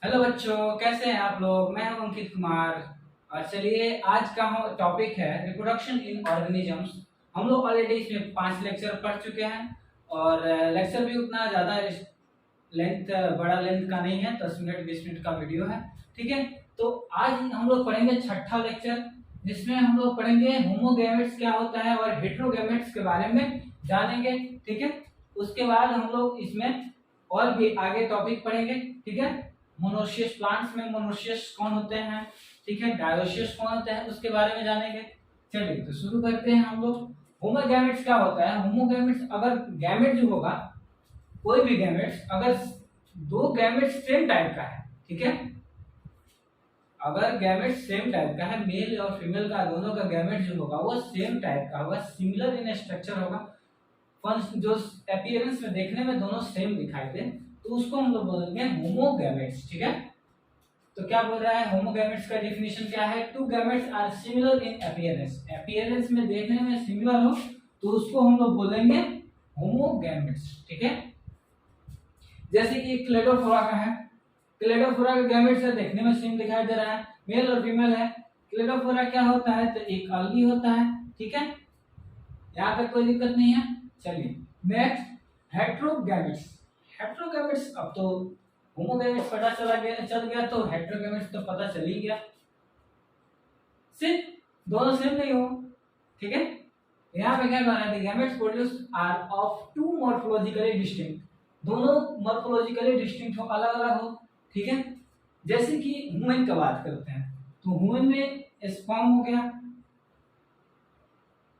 Hello बच्चों, कैसे हैं आप लोग। मैं हूं अंकित कुमार। और चलिए, आज का टॉपिक है रिप्रोडक्शन इन ऑर्गेनिजम्स। हम लोग ऑलरेडी इसमें 5 लेक्चर पढ़ चुके हैं और लेक्चर भी उतना ज़्यादा लेंथ बड़ा लेंथ का नहीं है, 10 मिनट 20 मिनट का वीडियो है। ठीक है, तो आज हम लोग पढ़ेंगे छठा लेक्चर, जिसमें हम लोग पढ़ेंगे होमोगैमेट्स क्या होता है और हेट्रोगैमेट्स के बारे में जानेंगे। ठीक है, उसके बाद हम लोग इसमें और भी आगे टॉपिक पढ़ेंगे। ठीक है, मोनोशियस प्लांट्स में मोनोशियस कौन होते हैं, ठीक है, डायोशियस कौन होते हैं, उसके बारे में जानेंगे। चलिए तो शुरू करते हैं हम लोग। होमोगैमेट्स क्या होता है। होमोगैमेट्स, अगर गैमेट जो होगा, कोई भी गैमेट्स अगर दो गैमेट्स सेम टाइप का है, ठीक है, अगर गैमेट सेम टाइप का है, मेल और फीमेल का दोनों का गैमेट जो होगा वो सेम टाइप का होगा, सिमिलर इन स्ट्रक्चर होगा, जो अपीयरेंस में देखने में दोनों सेम दिखाई दे, तो उसको हम लोग बोलेंगे होमोगैमेट्स। ठीक है, तो क्या बोल रहा है, होमोगैमेट्स का डेफिनेशन क्या है। Two gametes are similar in appearance, appearance में देखने में सिमिलर हो तो उसको हम लोग बोलेंगे होमोगैमेट्स। ठीक है, जैसे कि क्लेडोफोरा का है, क्लेडोफोरा का गैमेट्स है, देखने में सेम दिखाई दे रहा है, मेल और फीमेल है। क्लेडोफोरा क्या होता है, तो एक अलगी होता है। ठीक है, यहाँ तक कोई दिक्कत नहीं है। चलिए नेक्स्ट, हेट्रोगैमेट्स। हेट्रोगैमेट्स, अब तो होमोगैमेट्स पता चल गया, तो हेट्रोगैमेट्स तो पता चल ही गया, सिर्फ दोनों सेम नहीं हो। ठीक है, यहाँ पे क्या कह रहा है, gametes produced are of two morphologically distinct, दोनों मॉर्फोलॉजिकली डिस्टिंक्ट हो, अलग अलग हो। ठीक है, जैसे कि ह्यूमन का बात करते हैं, तो ह्यूमन में स्पर्म हो गया,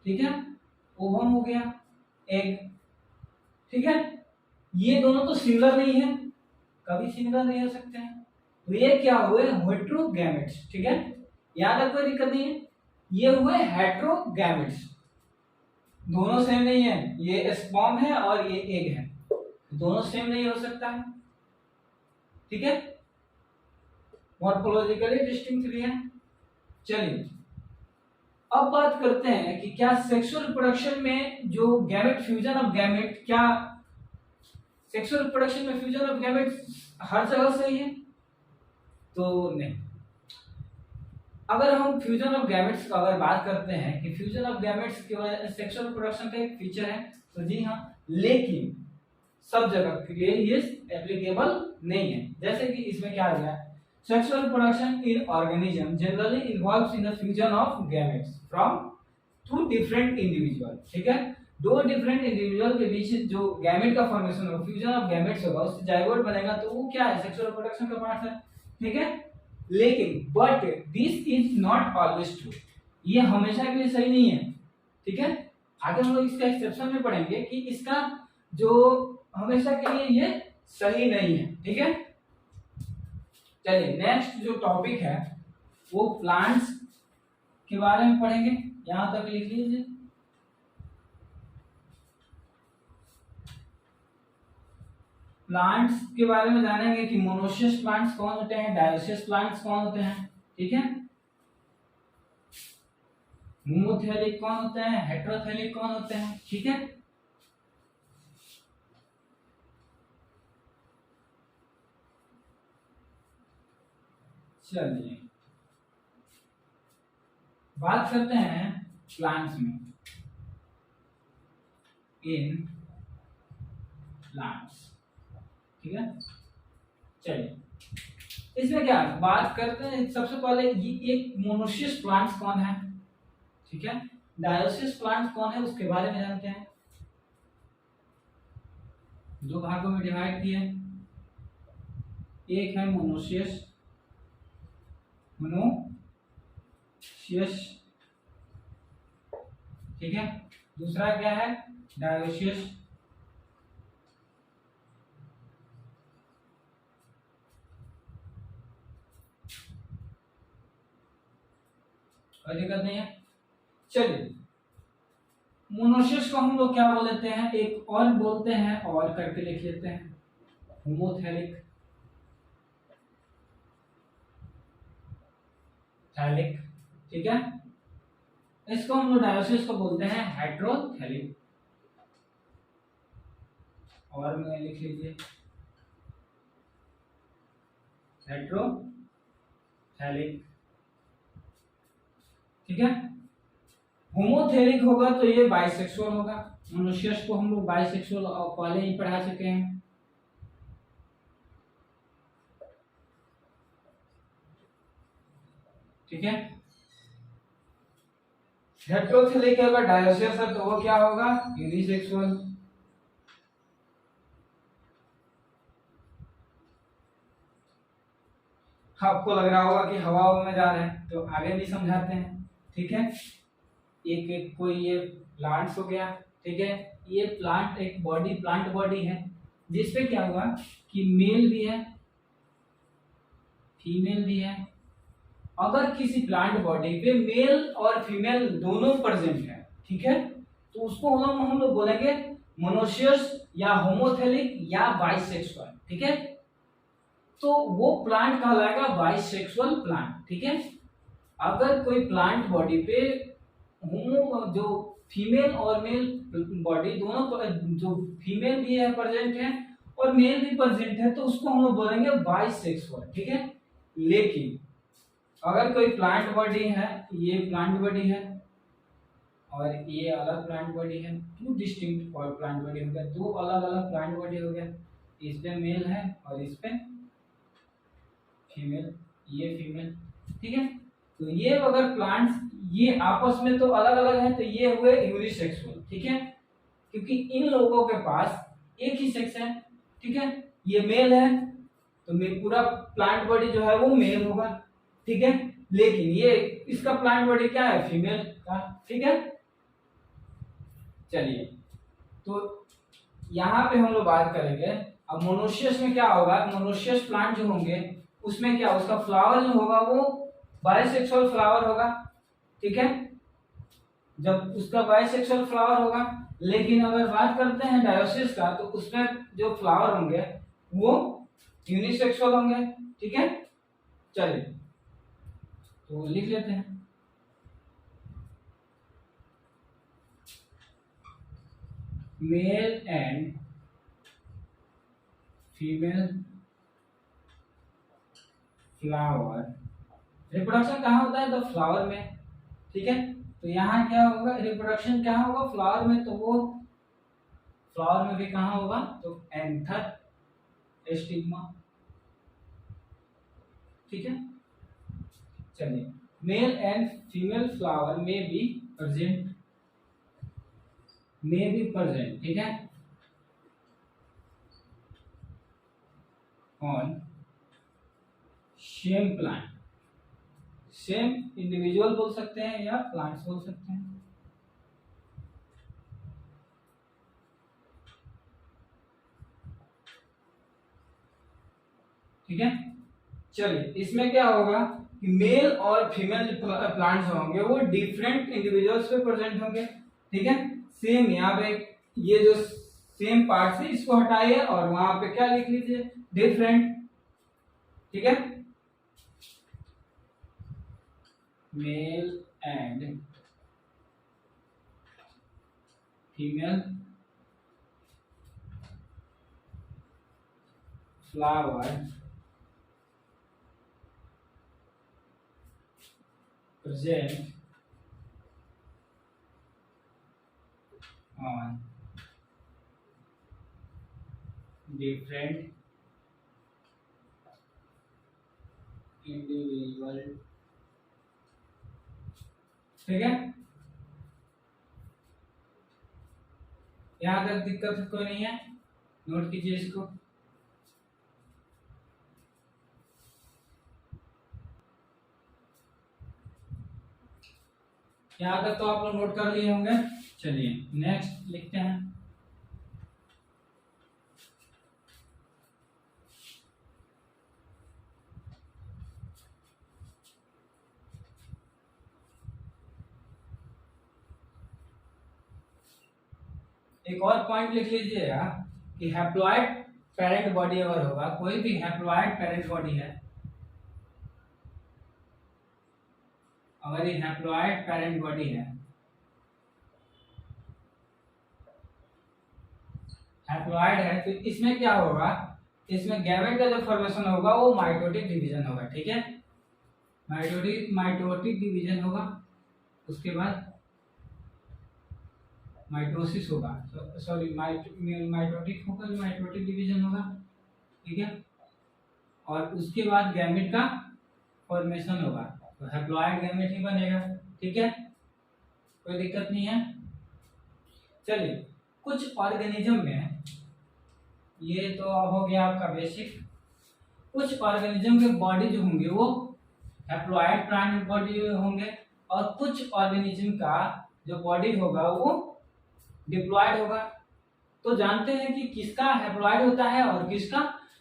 ठीक है, ओवम हो गया, एग। ठीक है, ये दोनों तो सिमिलर नहीं है, कभी सिमिलर नहीं हो सकते हैं, तो ये क्या हुए, हेट्रोगैमेट्स। ठीक है, यहां तक कोई दिक्कत नहीं है। ये हुए हेट्रोगैमेट्स, दोनों सेम नहीं है, ये स्पर्म है और ये एग है, दोनों सेम नहीं हो सकता है। ठीक है, मॉर्फोलॉजिकली डिस्टिंक्ट भी है। चलिए अब बात करते हैं कि क्या सेक्सुअल रिप्रोडक्शन में जो गैमेट, फ्यूजन ऑफ गैमेट, क्या सेक्सुअल रिप्रोडक्शन में फ्यूजन ऑफ गैमेट हर जगह सही है, तो नहीं। अगर हम फ्यूजन ऑफ गैमेट्स का अगर बात करते हैं कि फ्यूजन ऑफ गैमेट्स की वजह से सेक्सुअल रिप्रोडक्शन का एक फीचर है, तो जी हाँ, लेकिन सब जगह के लिए ये एप्लीकेबल नहीं है। जैसे कि इसमें क्या आ गया, sexual reproduction in organism generally involves in the fusion of gametes from two different individual. ठीक है, दो डिफरेंट इंडिविजुअल के बीच जो गैमेट का फॉर्मेशन होगा, फ्यूजन ऑफ गैमेट्स होगा, उससे जाइगोट बनेगा, तो वो क्या है, सेक्सुअल रिप्रोडक्शन का पार्ट है। ठीक है, लेकिन but this is not always true, ये हमेशा के लिए सही नहीं है। ठीक है, आगे हम लोग इसका एक्सेप्शन में पढ़ेंगे कि इसका जो हमेशा के लिए ये सही नहीं है। ठीक है, चलिए नेक्स्ट जो टॉपिक है वो प्लांट्स के बारे में पढ़ेंगे, यहां तक लिख लीजिए। प्लांट्स के बारे में जानेंगे कि मोनोशियस प्लांट्स कौन होते हैं, डायोशियस प्लांट्स कौन होते हैं, ठीक है, मोनोथेलिक कौन होते हैं, हेटेरोथेलिक कौन होते हैं। ठीक है, चलिए बात करते हैं प्लांट्स में, इन प्लांट्स। ठीक है, चलिए इसमें क्या बात करते हैं, सबसे पहले ये एक मोनोशियस प्लांट्स कौन है, ठीक है, डायोशियस प्लांट्स कौन है, उसके बारे में जानते हैं। दो भागों में डिवाइड किए, एक है मोनोशियस, ठीक है, दूसरा क्या है, डायोशियस। कोई दिक्कत नहीं है। चलिए मोनोशियस को हम लोग क्या बोल देते हैं, एक और बोलते हैं, और करके लिख लेते हैं, होमोथैलिक, थैलिक। ठीक है, इसको हम लोग डायोसिस को बोलते हैं हेट्रोथैलिक, और में लिख लीजिए। हेट्रोथैलिक, ठीक है। होमोथैलिक होगा तो ये बाइसेक्सुअल होगा। मनुष्य को हम लोग बाइसेक्सुअल पहले ही पढ़ा चुके हैं, ठीक है। हेट्रोथैलिक अगर डायोसियस है तो वो क्या होगा, यूनिसेक्सुअल। आपको लग रहा होगा कि हवा में जा रहे हैं, तो आगे भी समझाते हैं, ठीक है। एक एक कोई ये प्लांट्स हो गया, ठीक है। ये प्लांट एक बॉडी, प्लांट बॉडी है, जिसपे क्या हुआ कि मेल भी है फीमेल भी है। अगर किसी प्लांट बॉडी पे मेल और फीमेल दोनों प्रेजेंट है, ठीक है, तो उसको हम लोग बोलेंगे मोनोशियस या होमोथैलिक या बाइसेक्सुअल, ठीक है। तो वो प्लांट कहलाएगा बाइसेक्सुअल प्लांट, ठीक है। अगर कोई प्लांट बॉडी पे होमो जो फीमेल और मेल बॉडी दोनों, जो फीमेल भी है प्रेजेंट है और मेल भी प्रेजेंट है, तो उसको हम लोग बोलेंगे बाइसेक्सुअल, ठीक है। लेकिन अगर कोई प्लांट बॉडी है, ये प्लांट बॉडी है और ये अलग प्लांट बॉडी है, टू डिस्टिंक्ट प्लांट बॉडी हो गया, दो अलग अलग प्लांट बॉडी हो गया, इस पे मेल है और इस पे फीमेल, ये फीमेल, ठीक है। तो ये अगर प्लांट्स ये आपस में तो अलग अलग है, तो ये हुए यूनिसेक्सुअल, ठीक है, क्योंकि इन लोगों के पास एक ही सेक्स है, ठीक है। ये मेल है तो पूरा प्लांट बॉडी जो है वो मेल होगा, ठीक है। लेकिन ये इसका प्लांट बॉडी क्या है, फीमेल का, ठीक है। चलिए, तो यहाँ पे हम लोग बात करेंगे अब मोनोशियस में क्या होगा। मोनोशियस प्लांट जो होंगे उसमें क्या, उसका फ्लावर जो होगा वो बाइसेक्सुअल फ्लावर होगा, ठीक है, जब उसका बाइसेक्सुअल फ्लावर होगा। लेकिन अगर बात करते हैं डायोसिस का, तो उसमें जो फ्लावर होंगे वो यूनिसेक्सुअल होंगे, ठीक है। चलिए, तो लिख लेते हैं, male and female flower, reproduction कहाँ होता है, तो फ्लावर में, ठीक है। तो यहाँ क्या होगा, रिप्रोडक्शन कहाँ होगा, फ्लावर में, तो वो फ्लावर में भी कहाँ होगा, तो एंथर स्टिग्मा, ठीक है। चलिए, मेल एंड फीमेल फ्लावर में बी प्रेजेंट, ठीक है, on same plant, same individual बोल सकते हैं या प्लांट्स बोल सकते हैं, ठीक है। चलिए, इसमें क्या होगा कि मेल और फीमेल प्लांट्स होंगे वो डिफरेंट इंडिविजुअल्स पे प्रेजेंट होंगे, ठीक है। सेम यहाँ पे ये जो सेम पार्ट है इसको हटाइए और वहां पे क्या लिख लीजिए, डिफरेंट, ठीक है। Male and female flower present on different individual, ठीक है। यहां तक दिक्कत कोई नहीं है, नोट कीजिए इसको। यहां तक तो आप लोग नोट कर लिए होंगे। चलिए, नेक्स्ट लिखते हैं, एक और पॉइंट लिख लीजिएगा कि हैप्लॉइड पेरेंट बॉडी अगर होगा, कोई भी हैप्लॉइड पेरेंट बॉडी है, अगर ये हैप्लॉइड पेरेंट बॉडी है, हैप्लॉइड है, तो इसमें क्या होगा इसमें गैमेट का जो फॉर्मेशन होगा वो माइटोटिक डिवीजन होगा, ठीक है। माइटोटिक डिवीजन होगा, उसके बाद माइटोसिस होगा, सॉरी माइटोटिक होगा, माइटोटिक डिवीजन होगा, ठीक है। और उसके बाद गैमेट का फॉर्मेशन होगा, तो हैप्लॉइड गैमेट ही बनेगा, ठीक है, कोई दिक्कत नहीं है। चलिए, कुछ ऑर्गेनिज्म में, ये तो अब हो गया आपका बेसिक। कुछ ऑर्गेनिज्म के बॉडी जो होंगे वो हैप्लॉइड प्लांट बॉडी होंगे, और कुछ ऑर्गेनिज्म का जो बॉडी होगा वो डिप्लॉयड होगा। तो जानते हैं कि किसका हैप्लॉइड होता है और किसका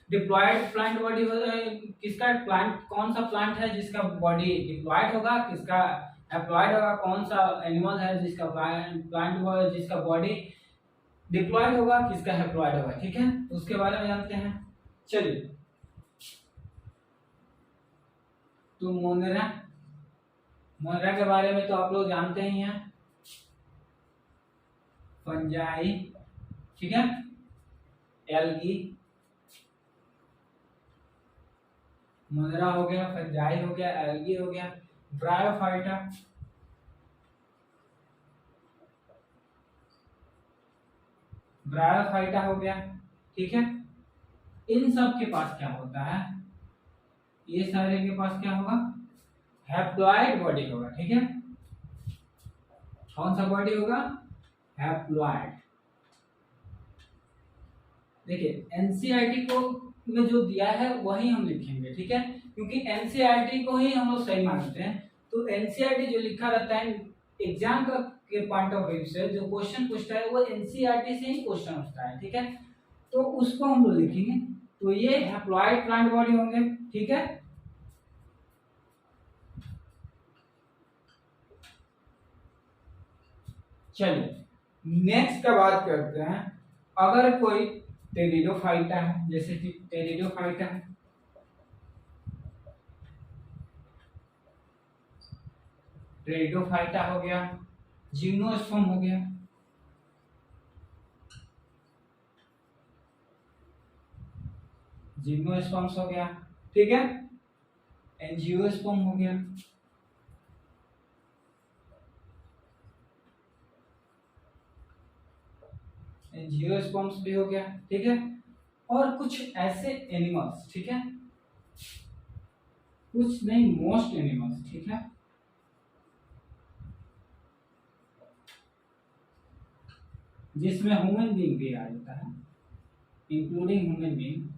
डिप्लॉयड प्लांट बॉडी होता है। किसका प्लांट, कौन सा प्लांट है जिसका बॉडी डिप्लॉयड होगा, किसका हैप्लॉइड होगा, कौन सा एनिमल है जिसका प्लांट जिसका बॉडी डिप्लॉयड होगा, किसका हैप्लॉइड होगा, ठीक है, उसके बारे में जानते हैं। चलिए, तो मोनेरा के बारे में तो आप लोग जानते ही हैं, फंजाई, ठीक है, एल्गी, मोनेरा हो गया, फंजाई हो गया, एल्गी हो गया, ब्रायोफाइटा, हो गया, ठीक है। इन सब के पास क्या होता है, ये सारे के पास क्या होगा, हैप्लॉइड बॉडी होगा, ठीक है। कौन सा बॉडी होगा, हैप्लॉइड। देखिए, एनसीईआरटी को में जो दिया है वही हम लिखेंगे, ठीक है, क्योंकि एनसीईआरटी को ही हम लोग सही मानते हैं। तो एनसीईआरटी जो लिखा रहता है एग्जाम का के पॉइंट ऑफ व्यू से, जो क्वेश्चन पूछता है वो एनसीईआरटी से ही क्वेश्चन उठता है, ठीक है, तो उसको हम लोग लिखेंगे। तो ये हैप्लॉइड प्लांट बॉडी होंगे, ठीक है। चलिए, नेक्स्ट का बात करते हैं। अगर कोई टेरिडोफाइटा है, जैसे कि टेरिडोफाइटा है, टेरिडोफाइटा हो गया, जिम्नोस्पर्म हो गया, जिम्नोस्पर्म्स हो गया, ठीक है, एंजियोस्पर्म हो गया, एंजियोस्पर्म्स भी हो गया, ठीक है। और कुछ ऐसे एनिमल्स, ठीक है, कुछ नहीं, मोस्ट एनिमल्स, ठीक है, जिसमें ह्यूमन बीइंग भी आ जाता है, इंक्लूडिंग ह्यूमन बीइंग,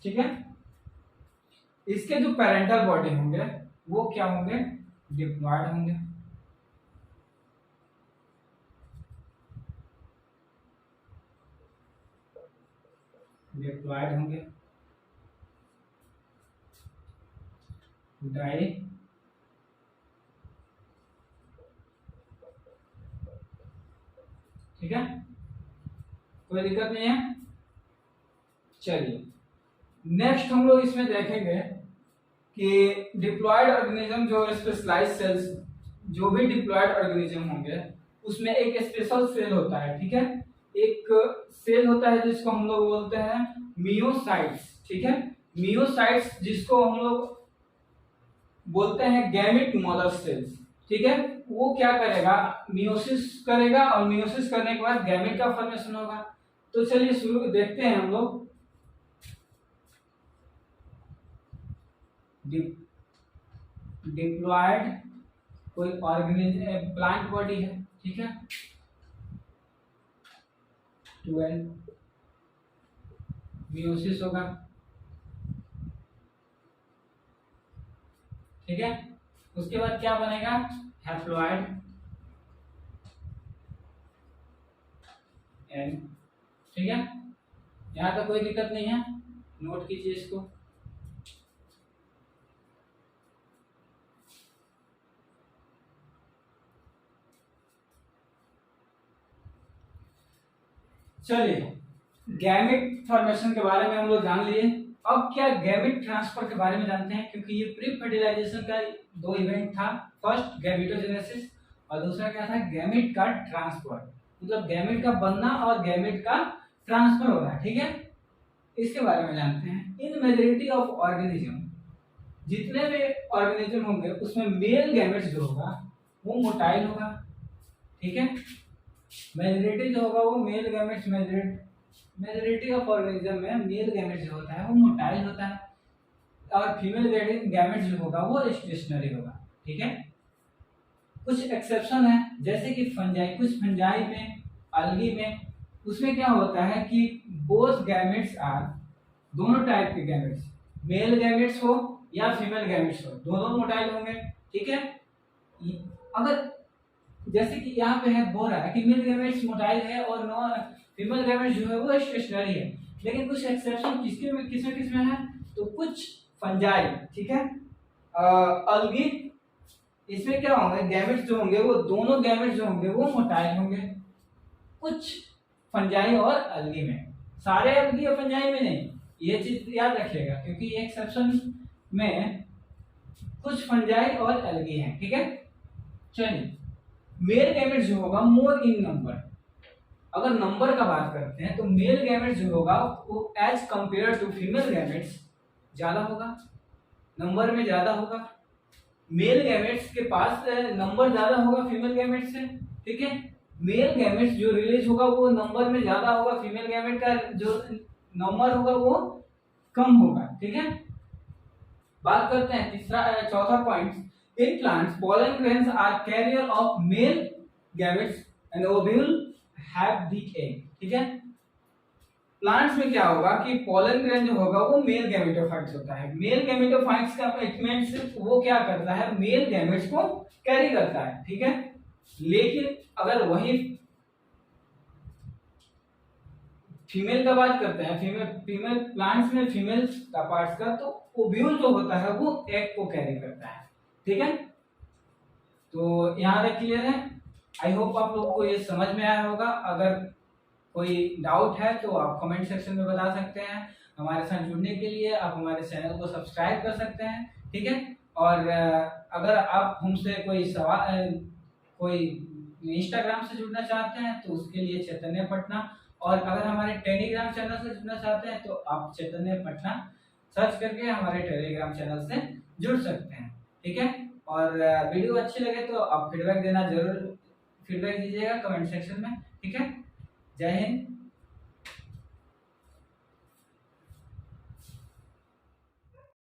ठीक है। इसके जो पेरेंटल बॉडी होंगे वो क्या होंगे, डिप्लॉयड होंगे, डिप्लॉयड होंगे, डाई, ठीक है, कोई दिक्कत नहीं है। चलिए, नेक्स्ट हम लोग इसमें देखेंगे कि डिप्लॉयड ऑर्गेनिज्म जो स्पेशलाइज्ड सेल्स, जो भी डिप्लॉयड ऑर्गेनिज्म होंगे उसमें एक स्पेशल सेल होता है, ठीक है, एक सेल होता है जिसको हम लोग बोलते हैं मियोसाइट्स, ठीक है, मियोसाइट्स जिसको हम लोग बोलते हैं गैमेट मदर सेल्स, ठीक है। वो क्या करेगा, मियोसिस करेगा, और मियोसिस करने के बाद गैमेट का फॉर्मेशन होगा। तो चलिए शुरू देखते हैं हम लोग। डिप्लॉयड कोई ऑर्गेनिज्म, प्लांट बॉडी है, ठीक है, 12 मियोसिस होगा, ठीक है। उसके बाद क्या बनेगा, हैप्लॉयड एन, ठीक है, यहां तो कोई दिक्कत नहीं है, नोट कीजिए इसको। चलिए, गैमेट फॉर्मेशन के बारे में हम लोग जान लिए। अब क्या गैमेट ट्रांसफर के बारे में जानते हैं, क्योंकि ये प्री फर्टिलाइजेशन का दो इवेंट था। फर्स्ट गैमेटोजेनेसिस और दूसरा क्या था, गैमेट का ट्रांसफर, मतलब गैमेट का बनना और गैमेट का ट्रांसफर होना। ठीक है, इसके बारे में जानते हैं। इन मेजॉरिटी ऑफ ऑर्गेनिज्म, जितने भी ऑर्गेनिज्म होंगे उसमें मेल गैमेट्स जो होगा वो मोटाइल होगा। ठीक है, मेजॉरिटी जो होगा वो male gametes, majority of organism में मेल गैमेट्स जो होता है वो मोटाइल होता है और फीमेल गैमेट्स जो होगा वो स्टेशनरी होगा। ठीक है, कुछ एक्सेप्शन है, जैसे कि फंजाई, कुछ फंजाई में, अलगी में, उसमें क्या होता है कि बोथ गैमेट्स आर, दोनों टाइप के गैमेट्स, मेल गैमेट्स हो या फीमेल गैमेट्स हो, दोनों मोटाइल होंगे। ठीक है, अगर जैसे कि यहाँ पे है बोल रहा है कि मेल गैमेट्स मोटाइल है और नॉन फीमेल गैमेट्स जो है वो स्टेशनरी है, लेकिन कुछ एक्सेप्शन किसमें है, तो कुछ फंजाई, ठीक है, अलगी, इसमें क्या होंगे, गैमेट्स जो होंगे वो दोनों गैमेट्स जो होंगे वो मोटाइल होंगे, कुछ फंजाई और अलगी में, सारे अलगी और फंजाई में नहीं, ये चीज याद रखिएगा क्योंकि ये एक्सेप्शन में कुछ फंजाई और अलगी हैं। ठीक है, चलिए, मेल गैमेट्स जो होगा मोर इन नंबर, अगर नंबर का बात करते हैं तो मेल गैमेट्स जो होगा वो as compare to female gametes ज्यादा होगा, नंबर में ज्यादा होगा। मेल गैमेट्स के पास नंबर ज्यादा होगा फीमेल गैमेट्स से। ठीक है, मेल गैमेट्स जो रिलीज होगा वो नंबर में ज्यादा होगा, फीमेल गैमेट का जो नंबर होगा वो कम होगा। ठीक है, बात करते हैं चौथा point, in plants pollen grains are carrier of male gametes and ovule have the egg। ठीक है, प्लांट्स में क्या होगा कि पोलन ग्रेन जो होगा वो मेल गैमेटोफाइट्स होता है, मेल गैमेटोफाइट्स का इट वो क्या करता है, मेल गैमेट्स को कैरी करता है। ठीक है, लेकिन अगर वही फीमेल का बात करते हैं, फीमेल प्लांट्स में फीमेल का पार्ट्स का, तो ओव्यूल जो होता है वो एग को कैरी करता है। ठीक है, तो यहाँ तक क्लियर है। आई होप आप लोगों को ये समझ में आया होगा। अगर कोई डाउट है तो आप कमेंट सेक्शन में बता सकते हैं। हमारे साथ जुड़ने के लिए आप हमारे चैनल को सब्सक्राइब कर सकते हैं। ठीक है, और अगर आप हमसे कोई सवाल, कोई इंस्टाग्राम से जुड़ना चाहते हैं तो उसके लिए चैतन्य पटना, और अगर हमारे टेलीग्राम चैनल से जुड़ना चाहते हैं तो आप चैतन्य पटना सर्च करके हमारे टेलीग्राम चैनल से जुड़ सकते हैं। ठीक है, और वीडियो अच्छी लगे तो आप फीडबैक दीजिएगा कमेंट सेक्शन में। ठीक है, जय हिंद,